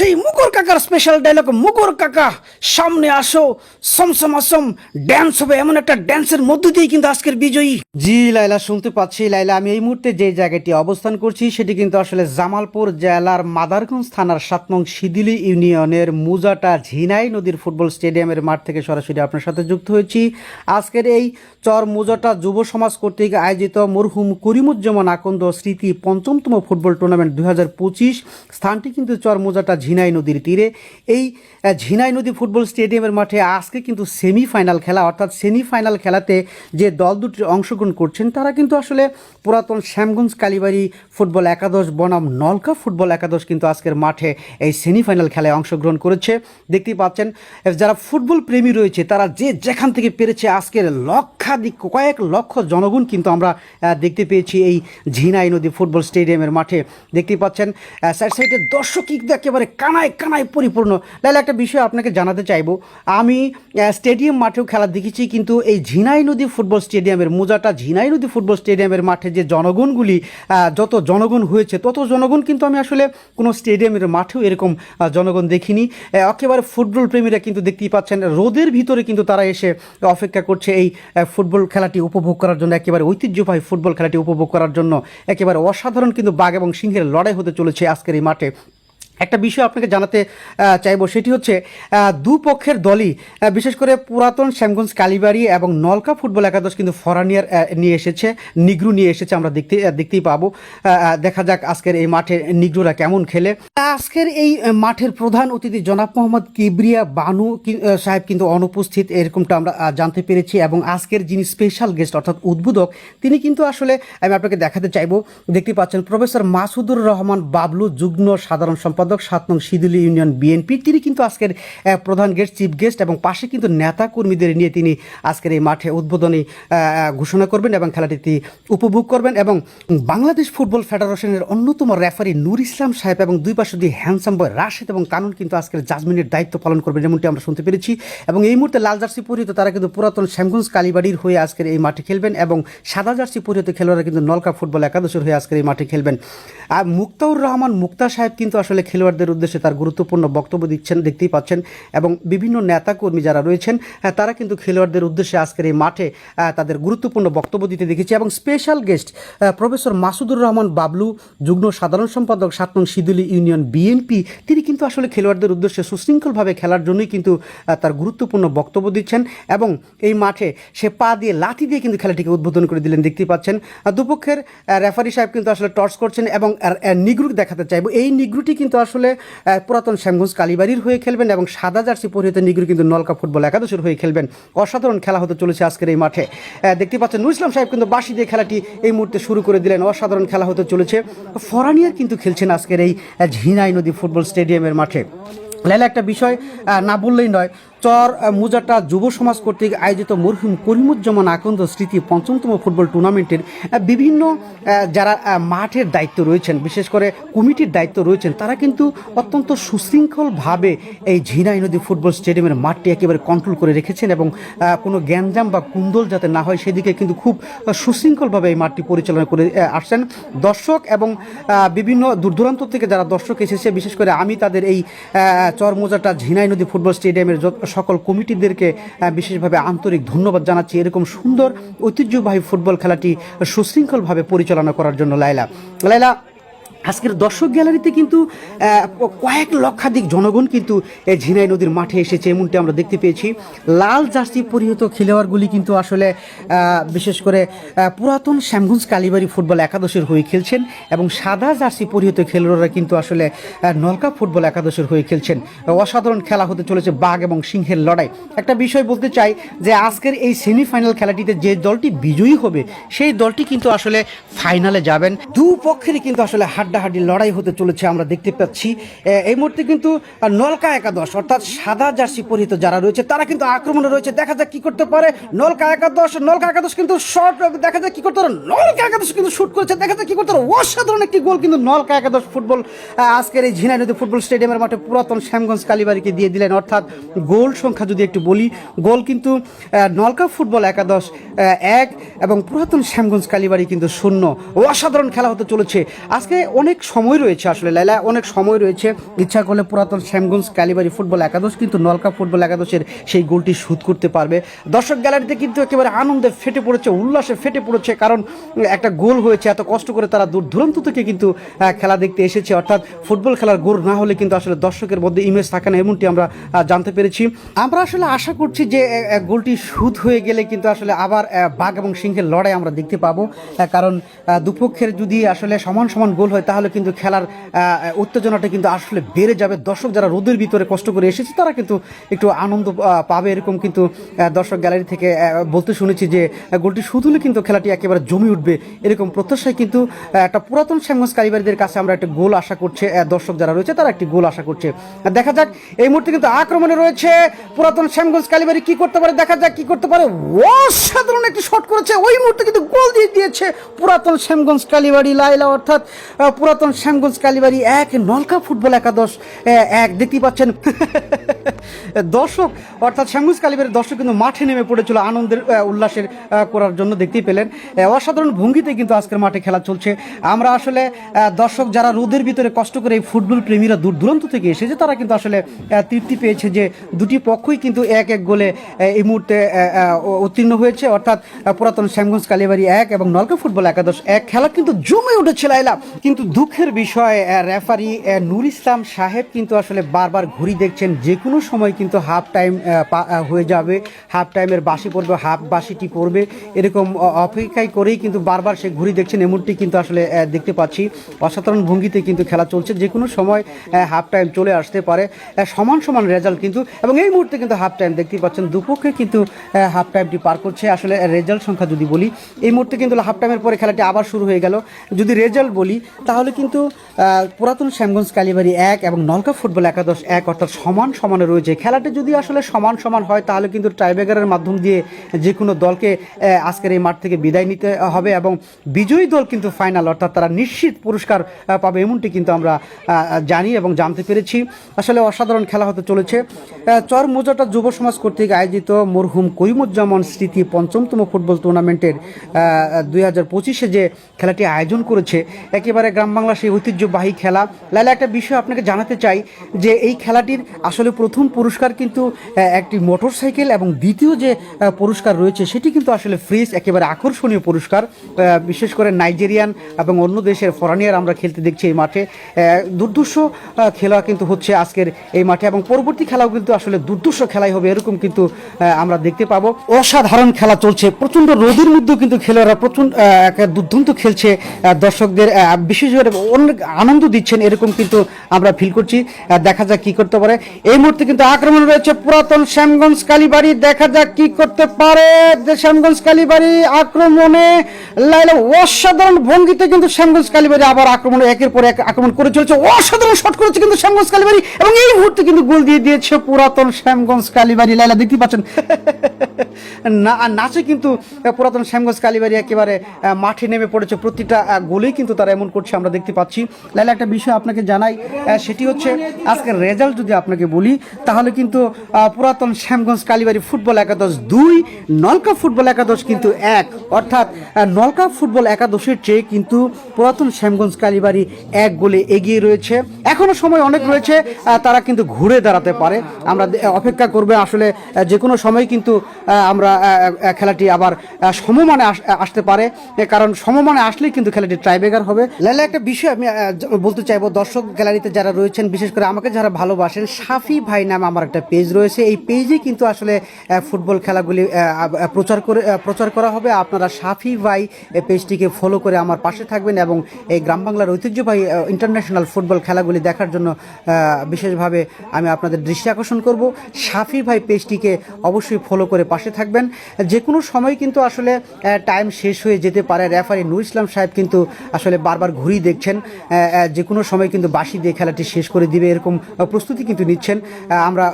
সেই মুকুর কাকার special dialogue, মুকুর কাকা সামনে আসো, সমসম আসম ড্যান্স হবে, এমন একটা ড্যান্সের মধ্য দিয়ে কিন্তু আজকের বিজয়ী। জি লাইলা, শুনতে পাচ্ছি লাইলা। আমি এই মুহূর্তে যে জায়গাটি অবস্থান করছি সেটি কিন্তু আসলে জামালপুর জেলার মাদারগঞ্জ থানার 7 নং সিদিলি ইউনিয়নের মুজাটা ঝিনাই নদীর ফুটবল স্টেডিয়ামের মাঠ থেকে সরাসরি আপনার সাথে যুক্ত হয়েছি। আজকের এই চর মুজাটা যুব সমাজ কর্তৃক আয়োজিত মরহুম করিমুজ্জামান আকন্দ স্মৃতি ৫ম ফুটবল টুর্নামেন্ট 2025। স্থানটি কিন্তু চর মুজাটা ঝিনাই নদীর তীরে। এই ঝিনাই নদী ফুটবল স্টেডিয়ামের মাঠে আজকে কিন্তু সেমিফাইনাল খেলা, অর্থাৎ সেমিফাইনাল খেলাতে যে দল দুটি অংশগ্রহণ করছেন তারা কিন্তু আসলে পুরাতন শ্যামগঞ্জ কালীবাড়ি ফুটবল একাদশ বনাম নলকা ফুটবল একাদশ কিন্তু আজকের মাঠে এই সেমিফাইনাল খেলায় অংশগ্রহণ করেছে। দেখতেই পাচ্ছেন যারা ফুটবল প্রেমী রয়েছে তারা যে যেখান থেকে পেরেছে আজকের লক্ষাধিক কয়েক লক্ষ জনগণ কিন্তু আমরা দেখতে পেয়েছি এই ঝিনাই নদী ফুটবল স্টেডিয়ামের মাঠে। দেখতেই পাচ্ছেন সাইডে দর্শক কিন্তু একেবারে কানায় কানায় পরিপূর্ণ। তাহলে একটা বিষয় আপনাকে জানাতে চাইবো, আমি স্টেডিয়াম মাঠেও খেলা দেখেছি, কিন্তু এই ঝিনাই নদী ফুটবল স্টেডিয়ামের মুজাটা ঝিনাই নদী ফুটবল স্টেডিয়ামের মাঠে যে জনগণগুলি যত জনগণ হয়েছে তত জনগণ কিন্তু আমি আসলে কোনো স্টেডিয়ামের মাঠেও এরকম জনগণ দেখিনি। একেবারে ফুটবল প্রেমীরা কিন্তু দেখতেই পাচ্ছেন রোদের ভিতরে কিন্তু তারা এসে অপেক্ষা করছে এই ফুটবল খেলাটি উপভোগ করার জন্য, একেবারে ঐতিহ্যবাহী ফুটবল খেলাটি উপভোগ করার জন্য। একেবারে অসাধারণ কিন্তু বাঘ এবং সিংহের লড়াই হতে চলেছে আজকের এই মাঠে। একটা বিষয় আপনাকে জানাতে চাইবো, সেটি হচ্ছে দুপক্ষের দলই বিশেষ করে পুরাতন শ্যামগঞ্জ কালীবাড়ি এবং নলকা ফুটবল একাদশ কিন্তু ফরানিয়ার নিয়ে এসেছে, নিগ্রু নিয়ে এসেছে। আমরা দেখতেই পাবো। দেখা যাক আজকের এই মাঠে নিগ্রুরা কেমন খেলে। আজকের এই মাঠের প্রধান অতিথি জনাব মোহাম্মদ কিবরিয়া বানু সাহেব কিন্তু অনুপস্থিত, এরকমটা আমরা জানতে পেরেছি। এবং আজকের যিনি স্পেশাল গেস্ট অর্থাৎ উদ্বোধক, তিনি কিন্তু আসলে আমি আপনাকে দেখাতে চাইবো। দেখতে পাচ্ছেন প্রফেসর মাসুদুর রহমান বাবলু, যুগ্ম সাধারণ সম্পাদক 7 নং সিদিলি ইউনিয়ন বিএনপি। তিনি কিন্তু আজকের প্রধান গেস্ট, চিফ গেস্ট, এবং পাশে কিন্তু নেতা কর্মীদের নিয়ে তিনি আজকের এই মাঠে উদ্বোধনী ঘোষণা করবেন এবং খেলাটি উপভোগ করবেন। এবং বাংলাদেশ ফুটবল ফেডারেশনের অন্যতম রেফারি নূর ইসলাম সাহেব এবং দুই পাশে দুই হ্যান্ডসাম বয় রাশেদ এবং কানুন কিন্তু আজকের জাজমেন্টের দায়িত্ব পালন করবেন, যেমনটি আমরা শুনতে পেরেছি। এবং এই মুহূর্তে লাল জার্সি পরিহিত তারা কিন্তু পুরাতন শ্যামগঞ্জ কালীবাড়ির হয়ে আজকের এই মাঠে খেলবেন, এবং সাদা জার্সি পরিহিত খেলোয়াড়রা কিন্তু নলকা ফুটবল একাদশের হয়ে আজকের এই মাঠে খেলবেন। আর মুক্তাউর রহমান মুক্তা সাহেব কিন্তু আসলে খেলোয়াড়দের উদ্দেশ্যে তার গুরুত্বপূর্ণ বক্তব্য দিচ্ছেন, দেখতেই পাচ্ছেন। এবং বিভিন্ন নেতাকর্মী যারা রয়েছেন তারা কিন্তু খেলোয়াড়দের উদ্দেশ্যে আজকের এই মাঠে তাদের গুরুত্বপূর্ণ বক্তব্য দিতে দেখেছি। এবং special guest professor Masudur Rahman Bablu, যুগ্ম সাধারণ সম্পাদক 7 নং সিদিলি ইউনিয়ন বিএনপি, তিনি কিন্তু আসলে খেলোয়াড়দের উদ্দেশ্যে সুশৃঙ্খলভাবে খেলার জন্যই কিন্তু তার গুরুত্বপূর্ণ বক্তব্য দিচ্ছেন। এবং এই মাঠে সে পা দিয়ে লাথি দিয়ে কিন্তু খেলাটিকে উদ্বোধন করে দিলেন, দেখতেই পাচ্ছেন। দুপক্ষের রেফারি সাহেব কিন্তু আসলে টর্চ করছেন। এবং নিগ্রু দেখাতে চাইবো, এই নিগ্রুটি কিন্তু আসলে পুরাতন শ্যামগঞ্জ কালীবাড়ির হয়ে খেলবেন, এবং সাদা জার্সি পরিহিত নিগ্রু কিন্তু নলকা ফুটবল একাদশের হয়ে খেলবেন। অসাধারণ খেলা হতে চলেছে আজকের এই মাঠে। দেখতে পাচ্ছেন নূর ইসলাম সাহেব কিন্তু বাঁশি দিয়ে খেলাটি এই মুহূর্তে শুরু করে দিলেন। অসাধারণ খেলা হতে চলেছে। ফরানিয়ার কিন্তু খেলছেন আজকের এই ঝিনাই নদী ফুটবল স্টেডিয়ামের মাঠে। লাইলা, একটা বিষয় না বললেই নয়, চর মুজাটা যুব সমাজ কর্তৃক আয়োজিত মরহুম করিমুজ্জামান আকন্দ স্মৃতি ৫ম ফুটবল টুর্নামেন্টের বিভিন্ন যারা মাঠের দায়িত্ব রয়েছেন, বিশেষ করে কমিটির দায়িত্ব রয়েছেন, তারা কিন্তু অত্যন্ত সুশৃঙ্খলভাবে এই ঝিনাই নদী ফুটবল স্টেডিয়ামের মাঠটি একেবারে কন্ট্রোল করে রেখেছেন। এবং কোনো গ্যাঞ্জাম বা কুন্দল যাতে না হয় সেদিকে কিন্তু খুব সুশৃঙ্খলভাবে এই মাঠটি পরিচালনা করে আসছেন। দর্শক এবং বিভিন্ন দূরদূরান্ত থেকে যারা দর্শক এসেছে, বিশেষ করে আমি তাদের এই চর মুজাটা ঝিনাই নদী ফুটবল স্টেডিয়ামের সকল কমিটিদেরকে বিশেষভাবে আন্তরিক ধন্যবাদ জানাচ্ছি, এরকম সুন্দর ঐতিহ্যবাহী ফুটবল খেলাটি সুশৃঙ্খলভাবে পরিচালনা করার জন্য। লাইলা, আজকের দর্শক গ্যালারিতে কিন্তু কয়েক লক্ষাধিক জনগণ কিন্তু ঝিনাই নদীর মাঠে এসেছে, এমনটি আমরা দেখতে পেয়েছি। লাল জার্সি পরিহিত খেলোয়াড়গুলি কিন্তু আসলে বিশেষ করে পুরাতন শ্যামগঞ্জ কালীবাড়ি ফুটবল একাদশের হয়ে খেলছেন, এবং সাদা জার্সি পরিহিত খেলোয়াড়রা কিন্তু আসলে নলকা ফুটবল একাদশের হয়ে খেলছেন। অসাধারণ খেলা হতে চলেছে, বাঘ এবং সিংহের লড়াই। একটা বিষয় বলতে চাই যে আজকের এই সেমিফাইনাল খেলাটিতে যে দলটি বিজয়ী হবে সেই দলটি কিন্তু আসলে ফাইনালে যাবেন। দুপক্ষেরই কিন্তু আসলে হাড্ডাহাড্ডি লড়াই হতে চলেছে আমরা দেখতে পাচ্ছি। এই মুহূর্তে কিন্তু নলকা একাদশ অর্থাৎ সাদা জার্সি পরিহিত যারা রয়েছে তারা কিন্তু আক্রমণে রয়েছে। দেখা যাক কি করতে পারে নলকা একাদশ কিন্তু শট, দেখা যাক কি করতে পারে নলকা একাদশ কিন্তু শুট করেছে, দেখা যাক কি করতে পারে। অসাধারণ একটি গোল কিন্তু নলকা একাদশ ফুটবল আজকের এই ঝিনাই নদী ফুটবল স্টেডিয়ামের মাঠে পুরাতন শ্যামগঞ্জ কালীবাড়িকে দিয়ে দিলেন। অর্থাৎ গোল সংখ্যা যদি একটু বলি, গোল কিন্তু নলকা ফুটবল একাদশ 1 এবং পুরাতন শ্যামগঞ্জ কালীবাড়ি কিন্তু 0। অসাধারণ খেলা হতে চলেছে আজকে। অনেক সময় রয়েছে আসলে লাইলা, অনেক সময় রয়েছে। ইচ্ছা করলে পুরাতন শ্যামগঞ্জ কালীবাড়ি ফুটবল একাদশ কিন্তু নলকা ফুটবল একাদশের সেই গোলটি শোধ করতে পারবে। দর্শক গ্যালারিতে কিন্তু একেবারে আনন্দে ফেটে পড়েছে, উল্লাসে ফেটে পড়েছে, কারণ একটা গোল হয়েছে। এত কষ্ট করে তারা দূর দূরান্ত থেকে কিন্তু খেলা দেখতে এসেছে, অর্থাৎ ফুটবল খেলার গোল না হলে কিন্তু আসলে দর্শকের মধ্যে ইমেজ থাকে না, এমনটি আমরা জানতে পেরেছি। আমরা আসলে আশা করছি যে গোলটি শোধ হয়ে গেলে কিন্তু আসলে আবার বাঘ এবং সিংহের লড়াই আমরা দেখতে পাবো, কারণ দুপক্ষের যদি আসলে সমান সমান গোল হয় তাহলে কিন্তু খেলার উত্তেজনাটা কিন্তু আসলে বেড়ে যাবে। দর্শক যারা রোদের ভিতরে কষ্ট করে এসেছে তারা কিন্তু একটু আনন্দ পাবে, এরকম কিন্তু দর্শক গ্যালারি থেকে বলতে শুনেছি যে গোলটি শোধ হলে কিন্তু খেলাটি একেবারে জমে উঠবে, এরকম প্রত্যাশায় কিন্তু একটা পুরাতন শ্যামগঞ্জ কালীবাড়িদের কাছে আমরা একটা গোল আশা করছে। দর্শক যারা রয়েছে তারা একটি গোল আশা করছে। দেখা যাক, এই মুহূর্তে কিন্তু আক্রমণে রয়েছে পুরাতন শ্যামগঞ্জ কালীবাড়ি, কি করতে পারে দেখা যাক কি করতে পারে। অসাধারণ একটি শট করেছে, ওই মুহূর্তে কিন্তু গোল দিয়ে দিয়েছে পুরাতন শ্যামগঞ্জ কালীবাড়ি লাইলা, অর্থাৎ পুরাতন শ্যামগঞ্জ কালীবাড়ি 1 নলকা ফুটবল একাদশ 1। দেখতেই পাচ্ছেন দর্শক, অর্থাৎ শ্যামগঞ্জ কালীবাড়ির দর্শক কিন্তু মাঠে নেমে পড়েছিল আনন্দের উল্লাসের করার জন্য। দেখতেই পেলেন অসাধারণ ভঙ্গিতে কিন্তু আজকের মাঠে খেলা চলছে। আমরা আসলে দর্শক যারা রোদের ভিতরে কষ্ট করে এই ফুটবল প্রেমীরা দূর দূরান্ত থেকে এসেছে তারা কিন্তু আসলে তৃপ্তি পেয়েছে যে দুটি পক্ষই কিন্তু 1-1 গোলে এই মুহূর্তে উত্তীর্ণ হয়েছে, অর্থাৎ পুরাতন শ্যামগঞ্জ কালীবাড়ি 1 এবং নলকা ফুটবল একাদশ 1। খেলা কিন্তু জমে উঠেছে লাইলা, কিন্তু দুঃখের বিষয় রেফারি নুর ইসলাম সাহেব কিন্তু আসলে বারবার ঘুরি দেখছেন, যে কোনো সময় কিন্তু হাফ টাইম হয়ে যাবে, হাফ টাইমের বাসি পড়বে, হাফ বাসিটি পড়বে, এরকম অপেক্ষায় করেই কিন্তু বারবার সে ঘুরি দেখছেন, এমনটি কিন্তু আসলে দেখতে পাচ্ছি। অসাধারণ ভঙ্গিতে কিন্তু খেলা চলছে, যে কোনো সময় হাফ টাইম চলে আসতে পারে, সমান সমান রেজাল্ট কিন্তু। এবং এই মুহূর্তে কিন্তু হাফ টাইম দেখতেই পাচ্ছেন, দুপক্ষে কিন্তু হাফ টাইমটি পার করছে। আসলে রেজাল্ট সংখ্যা যদি বলি, এই মুহূর্তে কিন্তু হাফ টাইমের পরে খেলাটি আবার শুরু হয়ে গেল। যদি রেজাল্ট বলি তাহলে কিন্তু পুরাতন শ্যামগঞ্জ কালীবাড়ি 1 এবং নলকা ফুটবল একাদশ 1, অর্থাৎ সমান সমানে রয়েছে। খেলাটি যদি আসলে সমান সমান হয় তাহলে কিন্তু টাইব্রেকারের মাধ্যম দিয়ে যে কোনো দলকে আজকের এই মাঠ থেকে বিদায় নিতে হবে এবং বিজয়ী দল কিন্তু ফাইনাল, অর্থাৎ তারা নিশ্চিত পুরস্কার পাবে, এমনটি কিন্তু আমরা জানি এবং জানতে পেরেছি। আসলে অসাধারণ খেলা হতে চলেছে। চর মোজাটা যুব সমাজ কর্তৃক আয়োজিত মরহুম করিমুজ্জামান স্মৃতি 5তম ফুটবল টুর্নামেন্টের 2025-এ যে খেলাটি আয়োজন করেছে, একেবারে গ্রাম বাংলা সেই ঐতিহ্যবাহী খেলা। লাইলা, একটা বিষয় আপনাকে জানাতে চাই যে এই খেলাটির আসলে প্রথম পুরস্কার কিন্তু একটি মোটরসাইকেল এবং দ্বিতীয় যে পুরস্কার রয়েছে সেটি কিন্তু আসলে ফ্রিজ, একেবারে আকর্ষণীয় পুরস্কার। বিশেষ করে নাইজেরিয়ান এবং অন্য দেশের ফরেনিয়ার আমরা খেলতে দেখছি এই মাঠে। দুর্ধর্ষ খেলা কিন্তু হচ্ছে আজকের এই মাঠে এবং পরবর্তী খেলাও কিন্তু আসলে দুর্ধর্ষ খেলাই হবে, এরকম কিন্তু আমরা দেখতে পাবো। অসাধারণ খেলা চলছে, প্রচণ্ড রোদের মধ্যেও কিন্তু খেলোয়াড়রা প্রচণ্ড দুর্দান্ত খেলছে, দর্শকদের বিশেষ করে অনেক আনন্দ দিচ্ছেন, এরকম কিন্তু আমরা ফিল করছি। দেখা যাক কি করতে পারে। এই মুহূর্তে কিন্তু আক্রমণ রয়েছে পুরাতন শ্যামগঞ্জ কালীবাড়ি, দেখা যাক কি করতে পারে শ্যামগঞ্জ কালীবাড়ি আক্রমণে। লাইলা, অসাধারণ ভঙ্গিতে কিন্তু শ্যামগঞ্জ কালীবাড়ি আবার আক্রমণে একের পর এক আক্রমণ করে চলেছে, অসাধারণ শট করেছে কিন্তু শ্যামগঞ্জ কালীবাড়ি এবং এই মুহূর্তে কিন্তু গোল দিয়ে দিয়েছে পুরাতন শ্যামগঞ্জ কালীবাড়ি। লাইলা, দেখতে পাচ্ছেন নাচে কিন্তু পুরাতন শ্যামগঞ্জ কালীবাড়ি একেবারে মাঠে নেমে পড়েছে, প্রতিটা গোলেই কিন্তু তারা এমন করছে আমরা দেখতে পাচ্ছি। লাইলা, একটা বিষয় আপনাকে জানাই, সেটি হচ্ছে আজকের রেজাল্ট যদি আপনাকে বলি তাহলে কিন্তু পুরাতন শ্যামগঞ্জ কালীবাড়ি ফুটবল একাদশ 2, নলকা ফুটবল একাদশ কিন্তু 1, অর্থাৎ নলকা ফুটবল একাদশের চেয়ে কিন্তু পুরাতন শ্যামগঞ্জ কালীবাড়ি 1 গোলে এগিয়ে রয়েছে। এখনো সময় অনেক রয়েছে, তারা কিন্তু ঘুরে দাঁড়াতে পারে, আমরা অপেক্ষা করবে। আসলে যে কোনো সময় কিন্তু আমরা খেলাটি আবার সমমানে আসতে পারে, কারণ সমমানে আসলেই কিন্তু খেলাটি টাইব্রেকার হবে। লাইলা, একটা বিষয় আমি বলতে চাইবো, দর্শক গ্যালারিতে যারা রয়েছেন, বিশেষ করে আমাকে যারা ভালোবাসেন, সাফি ভাই নামে আমার একটা পেজ রয়েছে, এই পেজে কিন্তু আসলে ফুটবল খেলাগুলি প্রচার করা হবে। আপনারা সাফি ভাই পেজটিকে ফলো করে আমার পাশে থাকবেন এবং এই গ্রাম বাংলার ঐতিহ্যবাহী ইন্টারন্যাশনাল ফুটবল খেলাগুলি দেখার জন্য বিশেষভাবে আমি আপনাদের দৃষ্টি আকর্ষণ করব। সাফি ভাই পেজটিকে অবশ্যই ফলো করে পাশে থাকবেন। যে কোনো সময় কিন্তু আসলে টাইম শেষ হয়ে যেতে পারে, রেফারি নুর ইসলাম সাহেব কিন্তু আসলে বারবার ঘুরি দেখছেন, যে কোনো সময় কিন্তু বাঁশি দিয়ে খেলাটি শেষ করে দিবে, এরকম প্রস্তুতি কিন্তু নিচ্ছেন। আমরা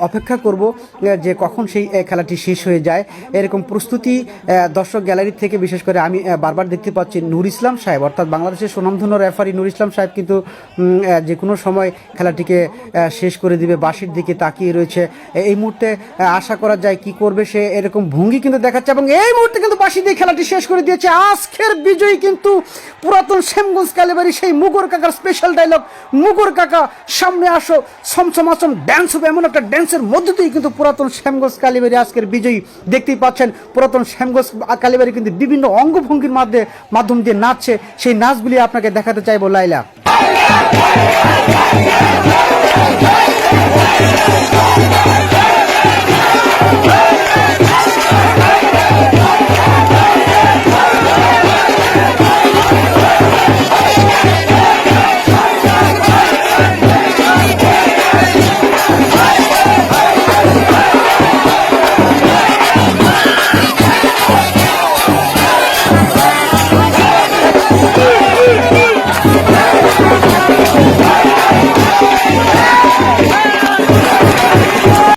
অপেক্ষা করব যে কখন সেই খেলাটি শেষ হয়ে যায়, এরকম প্রস্তুতি দর্শক গ্যালারি গ্যালারি থেকে বিশেষ করে আমি বারবার দেখতে পাচ্ছি নূর ইসলাম সাহেব, অর্থাৎ বাংলাদেশের সুনামধন্য রেফারি নূর ইসলাম সাহেব কিন্তু যে কোনো সময় খেলাটিকে শেষ করে দিবে বাঁশির দিকে তাকিয়ে রয়েছে। এই মুহূর্তে আশা করা যায় কি করবে সে, এরকম ভঙ্গি কিন্তু দেখাচ্ছে এবং এই মুহূর্তে কিন্তু বাঁশি দিয়ে খেলাটি শেষ করে দিয়েছে। আজকের বিজয়ী কিন্তু পুরাতন শ্যামগঞ্জ কালীবাড়ি, সেই মুগর কাকার স্পেশাল ডায়লগ, মুগর কাকা সামনে আসো, সমসম ড্যান্স হবে, এমন একটা ড্যান্সের মধ্য দিয়ে কিন্তু পুরাতন শ্যামগঞ্জ কালীবাড়ি আজকের বিজয়ী। দেখতেই পাচ্ছেন পুরাতন শ্যামগঞ্জ কালীবাড়ি কিন্তু বিভিন্ন অঙ্গভঙ্গির মাধ্যম দিয়ে নাচছে, সেই নাচগুলি আপনাকে দেখাতে চাইবো লাইলা। Hey!